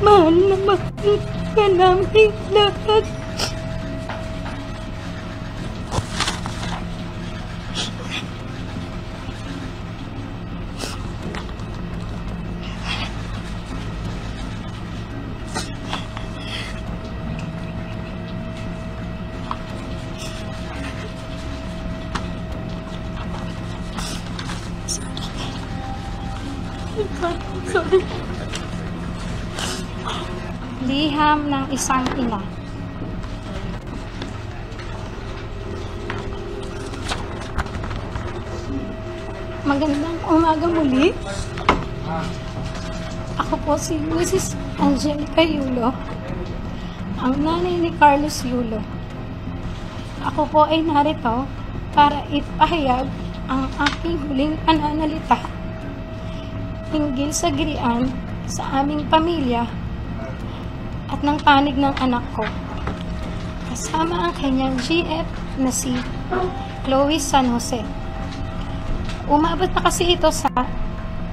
Mahal na mahal ka namin lahat. Sorry. Liham ng isang ina. Magandang umaga muli. Ako po si Mrs. Angelica Yulo, ang nanay ni Carlos Yulo. Ako po ay narito para ipahayag ang aking huling pananalita hinggil sa girian sa aming pamilya at ng panig ng anak ko, kasama ang kanyang GF na si Chloe San Jose. Umabot na kasi ito sa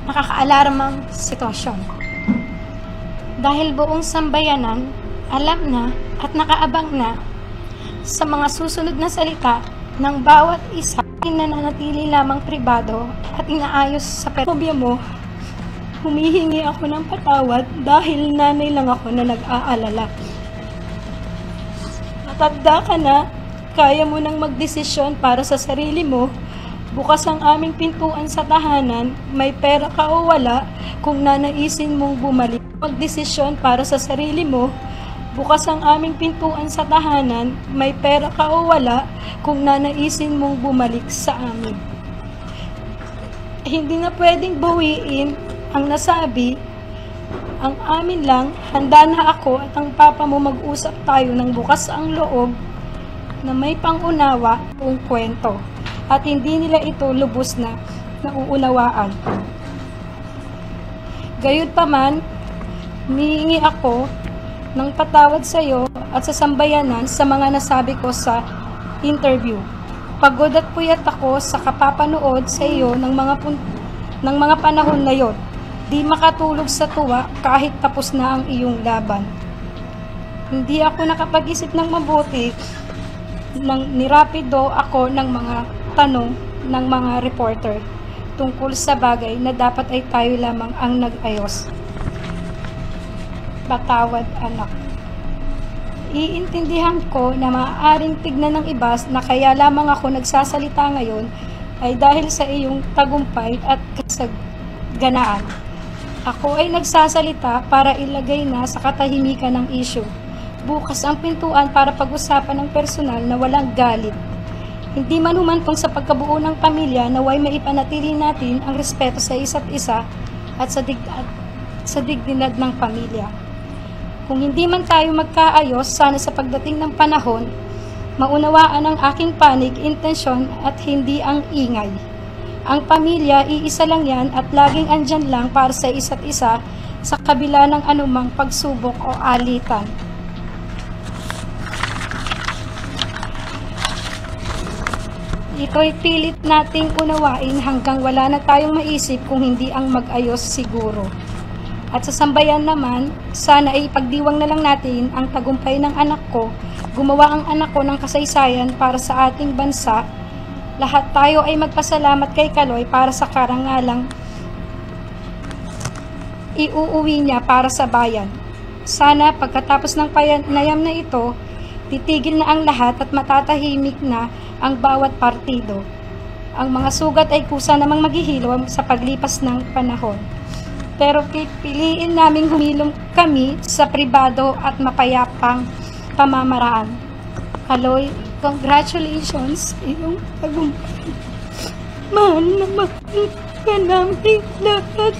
nakakaalarmang sitwasyon. Dahil buong sambayanan alam na at nakaabang na sa mga susunod na salita ng bawat isa, nananatili lamang pribado at inaayos sa petobya mo. Humihingi ako ng patawad dahil nanay lang ako na nag-aalala. Matanda ka na, kaya mo nang magdesisyon para sa sarili mo. Bukas ang aming pintuan sa tahanan, may pera ka o wala, kung nanaisin mong bumalik. Magdesisyon para sa sarili mo. Bukas ang aming pintuan sa tahanan, may pera ka o wala, kung nanaisin mong bumalik sa amin. Hindi na pwedeng bawiin ang nasabi, ang amin lang, handa na ako at ang papa mo mag-usap tayo ng bukas ang loob na may pangunawa kung kwento at hindi nila ito lubos na nauunawaan. Gayunpaman, humihingi ako ng patawad sa iyo at sa sambayanan sa mga nasabi ko sa interview. Pagod at puyat ako sa kapapanood sa iyo ng mga panahon na yon. Di makatulog sa tuwa kahit tapos na ang iyong laban. Hindi ako nakapag-isip ng mabuti nang nirapido ako ng mga tanong ng mga reporter tungkol sa bagay na dapat ay tayo lamang ang nag-ayos. Patawad, anak. Iintindihan ko na maaaring tignan ng iba na kaya lamang ako nagsasalita ngayon ay dahil sa iyong tagumpay at kasaganaan. Ako ay nagsasalita para ilagay na sa katahimikan ng issue. Bukas ang pintuan para pag-usapan ng personal na walang galit. Hindi man humantong sa pagkabuo ng pamilya naway maipanatili natin ang respeto sa isa't isa at sa dignidad ng pamilya. Kung hindi man tayo magkaayos, sana sa pagdating ng panahon, maunawaan ang aking panig, intensyon at hindi ang ingay. Ang pamilya, iisa lang yan at laging andyan lang para sa isa't isa sa kabila ng anumang pagsubok o alitan. Ito'y pilit nating unawain hanggang wala na tayong maisip kung hindi ang mag-ayos siguro. At sa sambayan naman, sana ay ipagdiwang na lang natin ang tagumpay ng anak ko, gumawa ang anak ko ng kasaysayan para sa ating bansa. Lahat tayo ay magpasalamat kay Kaloy para sa karangalang iuuwi niya para sa bayan. Sana pagkatapos ng panayam na ito, titigil na ang lahat at matatahimik na ang bawat partido. Ang mga sugat ay kusa namang maghihilom sa paglipas ng panahon. Pero pipiliin naming humilom kami sa pribado at mapayapang pamamaraan. Kaloy, congratulations, iyong tagumpay. Mahal na mahal ka namin lahat.